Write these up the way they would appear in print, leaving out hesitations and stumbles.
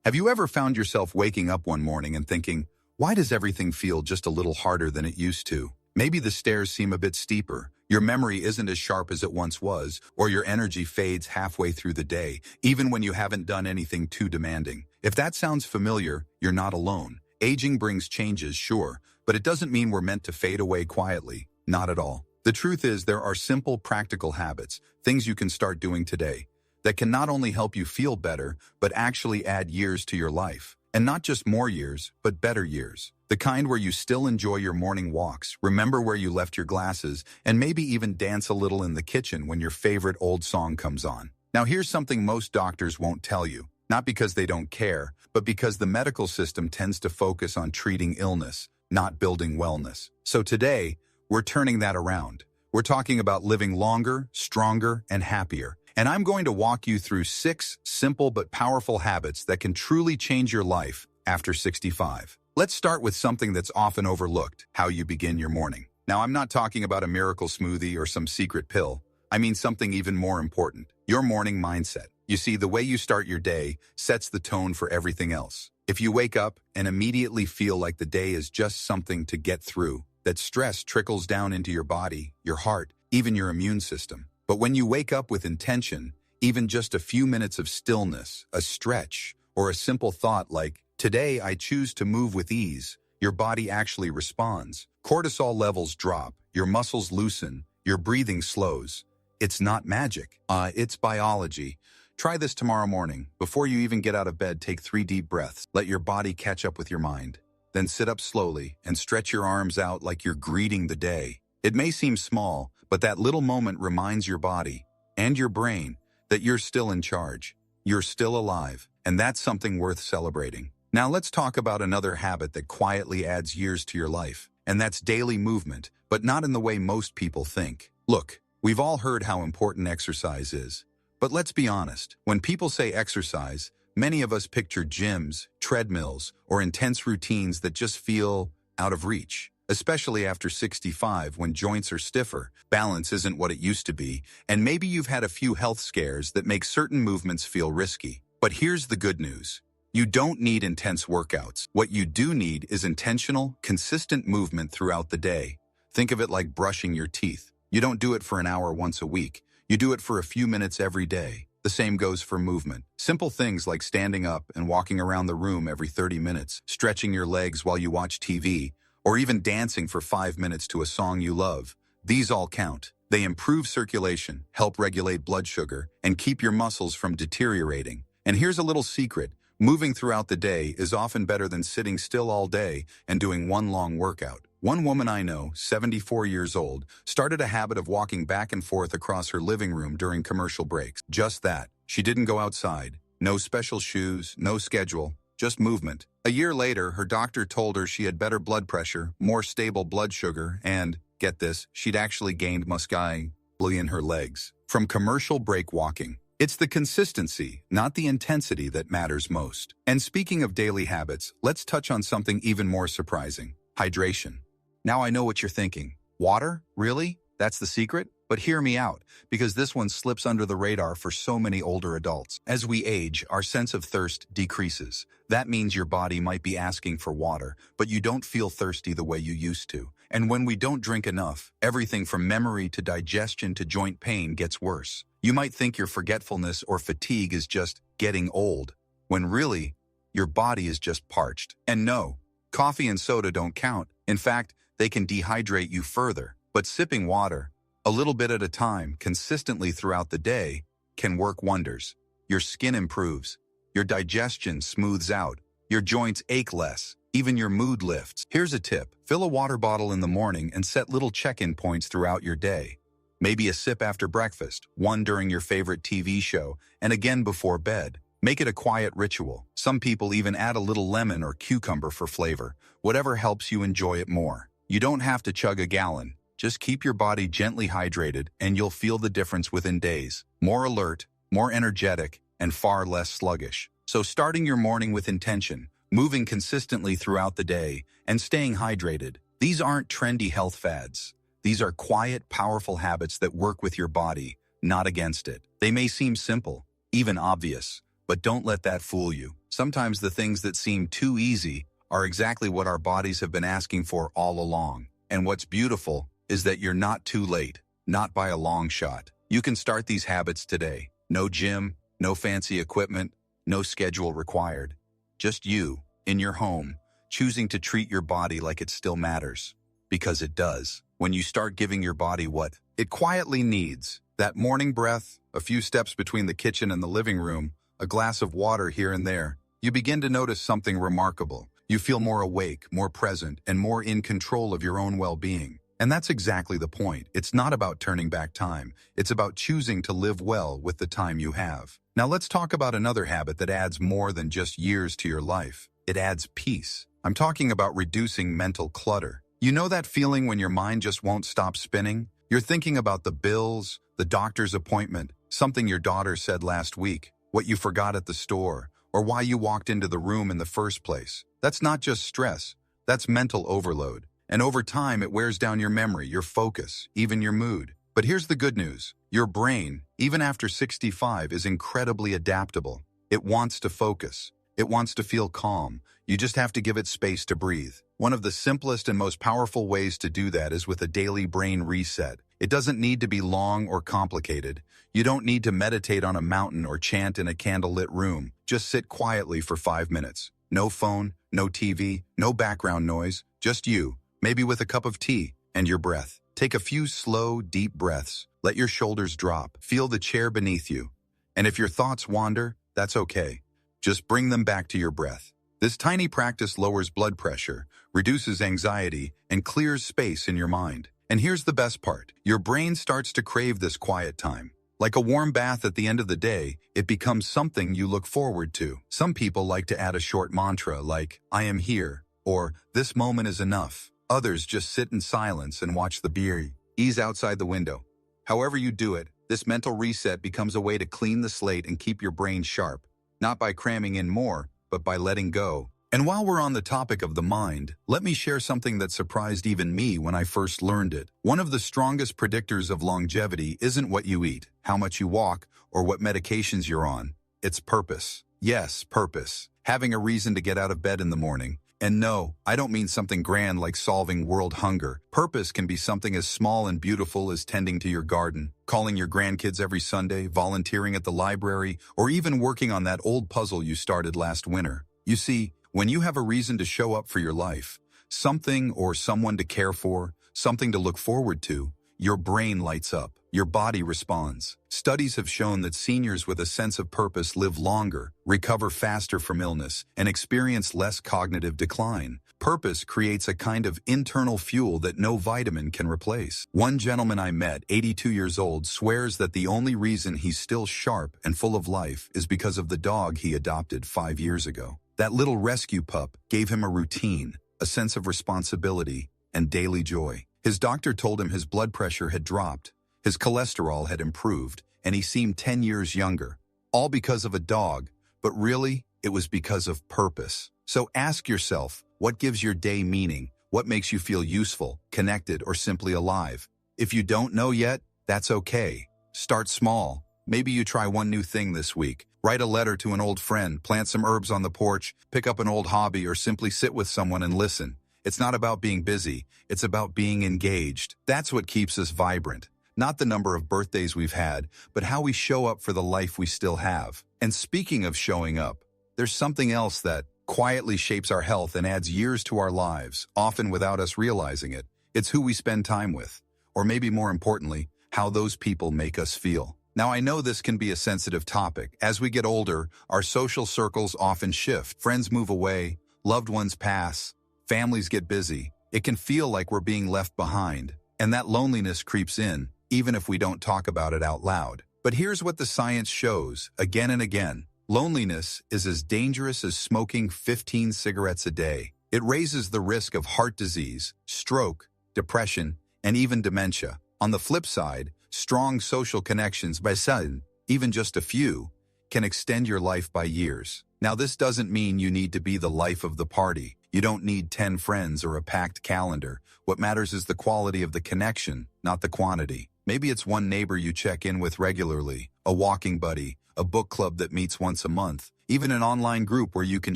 Have you ever found yourself waking up one morning and thinking, why does everything feel just a little harder than it used to? Maybe the stairs seem a bit steeper, your memory isn't as sharp as it once was, or your energy fades halfway through the day, even when you haven't done anything too demanding. If that sounds familiar, you're not alone. Aging brings changes, sure, but it doesn't mean we're meant to fade away quietly. Not at all. The truth is there are simple, practical habits, things you can start doing today, that can not only help you feel better, but actually add years to your life. And not just more years, but better years. The kind where you still enjoy your morning walks, remember where you left your glasses, and maybe even dance a little in the kitchen when your favorite old song comes on. Now here's something most doctors won't tell you, not because they don't care, but because the medical system tends to focus on treating illness, not building wellness. So today, we're turning that around. We're talking about living longer, stronger, and happier. And I'm going to walk you through 6 simple but powerful habits that can truly change your life after 65. Let's start with something that's often overlooked, how you begin your morning. Now, I'm not talking about a miracle smoothie or some secret pill. I mean something even more important, your morning mindset. You see, the way you start your day sets the tone for everything else. If you wake up and immediately feel like the day is just something to get through, that stress trickles down into your body, your heart, even your immune system. But when you wake up with intention, even just a few minutes of stillness, a stretch, or a simple thought like, today I choose to move with ease, your body actually responds. Cortisol levels drop, your muscles loosen, your breathing slows. It's not magic. It's biology. Try this tomorrow morning. Before you even get out of bed, take 3 deep breaths. Let your body catch up with your mind. Then sit up slowly and stretch your arms out like you're greeting the day. It may seem small, but that little moment reminds your body and your brain that you're still in charge. You're still alive, and that's something worth celebrating. Now let's talk about another habit that quietly adds years to your life, and that's daily movement, but not in the way most people think. Look, we've all heard how important exercise is. But let's be honest, when people say exercise, many of us picture gyms, treadmills, or intense routines that just feel out of reach. Especially after 65, when joints are stiffer, balance isn't what it used to be, and maybe you've had a few health scares that make certain movements feel risky. But here's the good news. You don't need intense workouts. What you do need is intentional, consistent movement throughout the day. Think of it like brushing your teeth. You don't do it for an hour once a week. You do it for a few minutes every day. The same goes for movement. Simple things like standing up and walking around the room every 30 minutes, stretching your legs while you watch TV, or even dancing for 5 minutes to a song you love. These all count. They improve circulation, help regulate blood sugar, and keep your muscles from deteriorating. And here's a little secret. Moving throughout the day is often better than sitting still all day and doing one long workout. One woman I know, 74 years old, started a habit of walking back and forth across her living room during commercial breaks. Just that. She didn't go outside. No special shoes, no schedule, just movement. A year later, her doctor told her she had better blood pressure, more stable blood sugar, and, get this, she'd actually gained muscle in her legs from commercial break walking. It's the consistency, not the intensity, that matters most. And speaking of daily habits, let's touch on something even more surprising: hydration. Now I know what you're thinking. Water? Really? That's the secret? But hear me out, because this one slips under the radar for so many older adults. As we age, our sense of thirst decreases. That means your body might be asking for water, but you don't feel thirsty the way you used to. And when we don't drink enough, everything from memory to digestion to joint pain gets worse. You might think your forgetfulness or fatigue is just getting old, when really, your body is just parched. And no, coffee and soda don't count. In fact, they can dehydrate you further. But sipping water, a little bit at a time, consistently throughout the day, can work wonders. Your skin improves, your digestion smooths out, your joints ache less, even your mood lifts. Here's a tip: fill a water bottle in the morning and set little check-in points throughout your day. Maybe a sip after breakfast, one during your favorite TV show, and again before bed. Make it a quiet ritual. Some people even add a little lemon or cucumber for flavor, whatever helps you enjoy it more. You don't have to chug a gallon. Just keep your body gently hydrated and you'll feel the difference within days. More alert, more energetic, and far less sluggish. So starting your morning with intention, moving consistently throughout the day, and staying hydrated, these aren't trendy health fads. These are quiet, powerful habits that work with your body, not against it. They may seem simple, even obvious, But don't let that fool you. Sometimes the things that seem too easy are exactly what our bodies have been asking for all along. And what's beautiful is that you're not too late, not by a long shot. You can start these habits today. No gym, no fancy equipment, no schedule required. Just you, in your home, choosing to treat your body like it still matters. Because it does. When you start giving your body what it quietly needs, that morning breath, a few steps between the kitchen and the living room, a glass of water here and there, you begin to notice something remarkable. You feel more awake, more present, and more in control of your own well-being. And that's exactly the point. It's not about turning back time. It's about choosing to live well with the time you have. Now let's talk about another habit that adds more than just years to your life. It adds peace. I'm talking about reducing mental clutter. You know that feeling when your mind just won't stop spinning? You're thinking about the bills, the doctor's appointment, something your daughter said last week, what you forgot at the store, or why you walked into the room in the first place. That's not just stress. That's mental overload. And over time, it wears down your memory, your focus, even your mood. But here's the good news. Your brain, even after 65, is incredibly adaptable. It wants to focus. It wants to feel calm. You just have to give it space to breathe. One of the simplest and most powerful ways to do that is with a daily brain reset. It doesn't need to be long or complicated. You don't need to meditate on a mountain or chant in a candlelit room. Just sit quietly for 5 minutes. No phone, no TV, no background noise, just you, maybe with a cup of tea and your breath. Take a few slow, deep breaths. Let your shoulders drop. Feel the chair beneath you. And if your thoughts wander, that's okay. Just bring them back to your breath. This tiny practice lowers blood pressure, reduces anxiety, and clears space in your mind. And here's the best part. Your brain starts to crave this quiet time. Like a warm bath at the end of the day, it becomes something you look forward to. Some people like to add a short mantra like, I am here, or this moment is enough. Others just sit in silence and watch the beauty ease outside the window. However you do it, this mental reset becomes a way to clean the slate and keep your brain sharp, not by cramming in more, but by letting go. And while we're on the topic of the mind, let me share something that surprised even me when I first learned it. One of the strongest predictors of longevity isn't what you eat, how much you walk, or what medications you're on. It's purpose. Yes, purpose. Having a reason to get out of bed in the morning. And no, I don't mean something grand like solving world hunger. Purpose can be something as small and beautiful as tending to your garden, calling your grandkids every Sunday, volunteering at the library, or even working on that old puzzle you started last winter. You see, when you have a reason to show up for your life, something or someone to care for, something to look forward to, your brain lights up, your body responds. Studies have shown that seniors with a sense of purpose live longer, recover faster from illness, and experience less cognitive decline. Purpose creates a kind of internal fuel that no vitamin can replace. One gentleman I met, 82 years old, swears that the only reason he's still sharp and full of life is because of the dog he adopted 5 years ago. That little rescue pup gave him a routine, a sense of responsibility, and daily joy. His doctor told him his blood pressure had dropped, his cholesterol had improved, and he seemed 10 years younger. All because of a dog, but really, it was because of purpose. So ask yourself, what gives your day meaning? What makes you feel useful, connected, or simply alive? If you don't know yet, that's okay. Start small. Maybe you try one new thing this week. Write a letter to an old friend, plant some herbs on the porch, pick up an old hobby, or simply sit with someone and listen. It's not about being busy. It's about being engaged. That's what keeps us vibrant. Not the number of birthdays we've had, but how we show up for the life we still have. And speaking of showing up, there's something else that quietly shapes our health and adds years to our lives, often without us realizing it. It's who we spend time with, or maybe more importantly, how those people make us feel. Now, I know this can be a sensitive topic. As we get older, our social circles often shift. Friends move away, loved ones pass, families get busy. It can feel like we're being left behind, and that loneliness creeps in, even if we don't talk about it out loud. But here's what the science shows, again and again. Loneliness is as dangerous as smoking 15 cigarettes a day. It raises the risk of heart disease, stroke, depression, and even dementia. On the flip side, strong social connections, by sudden, even just a few, can extend your life by years. Now, this doesn't mean you need to be the life of the party. You don't need 10 friends or a packed calendar. What matters is the quality of the connection, not the quantity. Maybe it's one neighbor you check in with regularly, a walking buddy, a book club that meets once a month, even an online group where you can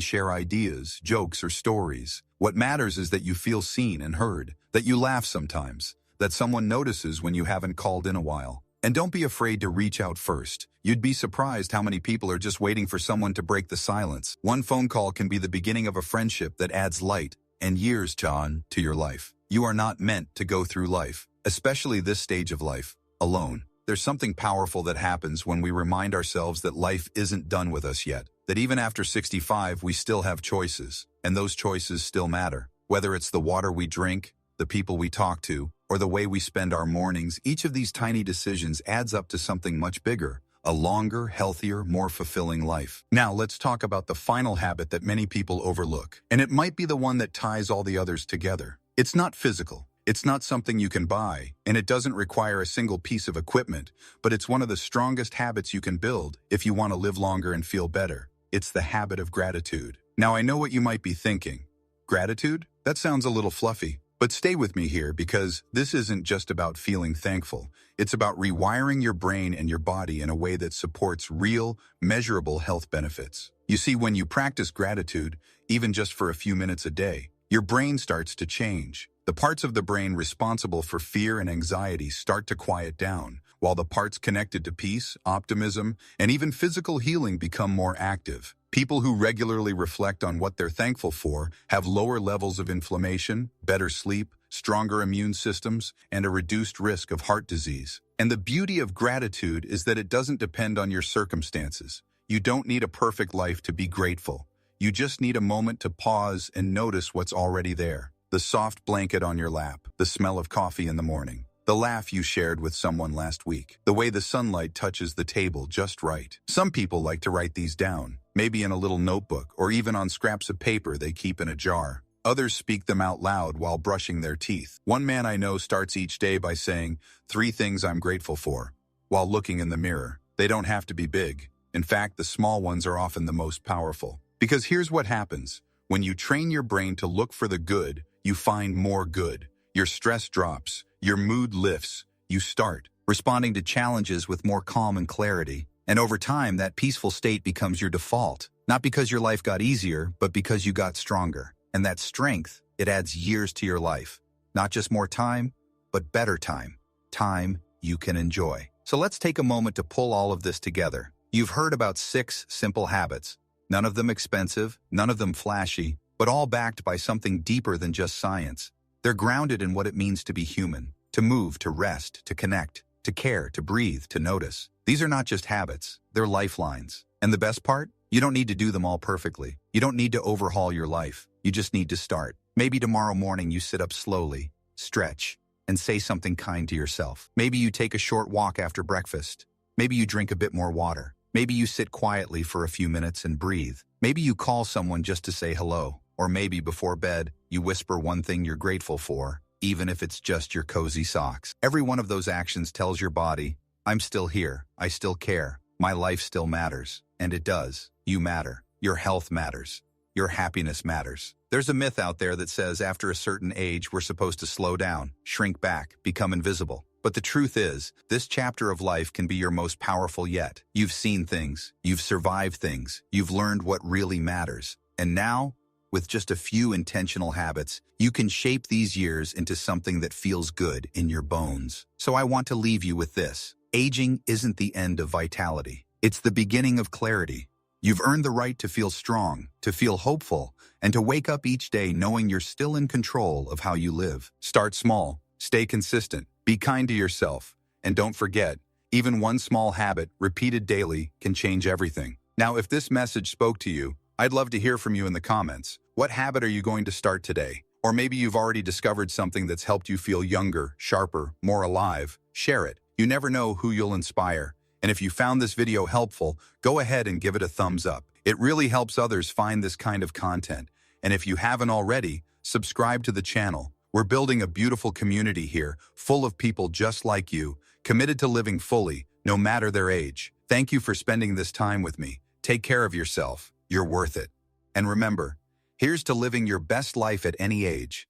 share ideas, jokes, or stories. What matters is that you feel seen and heard, that you laugh sometimes, that someone notices when you haven't called in a while. And don't be afraid to reach out first. You'd be surprised how many people are just waiting for someone to break the silence. One phone call can be the beginning of a friendship that adds light and years, John, to your life. You are not meant to go through life, especially this stage of life, alone. There's something powerful that happens when we remind ourselves that life isn't done with us yet, that even after 65, we still have choices, and those choices still matter. Whether it's the water we drink, the people we talk to, or the way we spend our mornings, each of these tiny decisions adds up to something much bigger, a longer, healthier, more fulfilling life. Now, let's talk about the final habit that many people overlook, and it might be the one that ties all the others together. It's not physical. It's not something you can buy, and it doesn't require a single piece of equipment, but it's one of the strongest habits you can build if you want to live longer and feel better. It's the habit of gratitude. Now, I know what you might be thinking. Gratitude? That sounds a little fluffy. But stay with me here, because this isn't just about feeling thankful. It's about rewiring your brain and your body in a way that supports real, measurable health benefits. You see, when you practice gratitude, even just for a few minutes a day, your brain starts to change. The parts of the brain responsible for fear and anxiety start to quiet down, while the parts connected to peace, optimism, and even physical healing become more active. People who regularly reflect on what they're thankful for have lower levels of inflammation, better sleep, stronger immune systems, and a reduced risk of heart disease. And the beauty of gratitude is that it doesn't depend on your circumstances. You don't need a perfect life to be grateful. You just need a moment to pause and notice what's already there. The soft blanket on your lap, the smell of coffee in the morning, the laugh you shared with someone last week, the way the sunlight touches the table just right. Some people like to write these down, maybe in a little notebook or even on scraps of paper they keep in a jar. Others speak them out loud while brushing their teeth. One man I know starts each day by saying, 3 things I'm grateful for, while looking in the mirror. They don't have to be big. In fact, the small ones are often the most powerful. Because here's what happens. When you train your brain to look for the good, you find more good. Your stress drops, your mood lifts, you start responding to challenges with more calm and clarity. And over time, that peaceful state becomes your default. Not because your life got easier, but because you got stronger. And that strength, it adds years to your life. Not just more time, but better time. Time you can enjoy. So let's take a moment to pull all of this together. You've heard about 6 simple habits. None of them expensive, none of them flashy, but all backed by something deeper than just science. They're grounded in what it means to be human, to move, to rest, to connect, to care, to breathe, to notice. These are not just habits, they're lifelines. And the best part? You don't need to do them all perfectly. You don't need to overhaul your life. You just need to start. Maybe tomorrow morning you sit up slowly, stretch, and say something kind to yourself. Maybe you take a short walk after breakfast. Maybe you drink a bit more water. Maybe you sit quietly for a few minutes and breathe. Maybe you call someone just to say hello. Or maybe before bed, you whisper one thing you're grateful for, even if it's just your cozy socks. Every one of those actions tells your body, I'm still here, I still care, my life still matters. And it does. You matter. Your health matters. Your happiness matters. There's a myth out there that says after a certain age, we're supposed to slow down, shrink back, become invisible. But the truth is, this chapter of life can be your most powerful yet. You've seen things, you've survived things, you've learned what really matters. And now, with just a few intentional habits, you can shape these years into something that feels good in your bones. So I want to leave you with this. Aging isn't the end of vitality. It's the beginning of clarity. You've earned the right to feel strong, to feel hopeful, and to wake up each day knowing you're still in control of how you live. Start small, stay consistent, be kind to yourself, and don't forget, even one small habit, repeated daily, can change everything. Now, if this message spoke to you, I'd love to hear from you in the comments. What habit are you going to start today? Or maybe you've already discovered something that's helped you feel younger, sharper, more alive. Share it. You never know who you'll inspire. And if you found this video helpful, go ahead and give it a thumbs up. It really helps others find this kind of content. And if you haven't already, subscribe to the channel. We're building a beautiful community here, full of people just like you, committed to living fully, no matter their age. Thank you for spending this time with me. Take care of yourself. You're worth it. And remember, here's to living your best life at any age.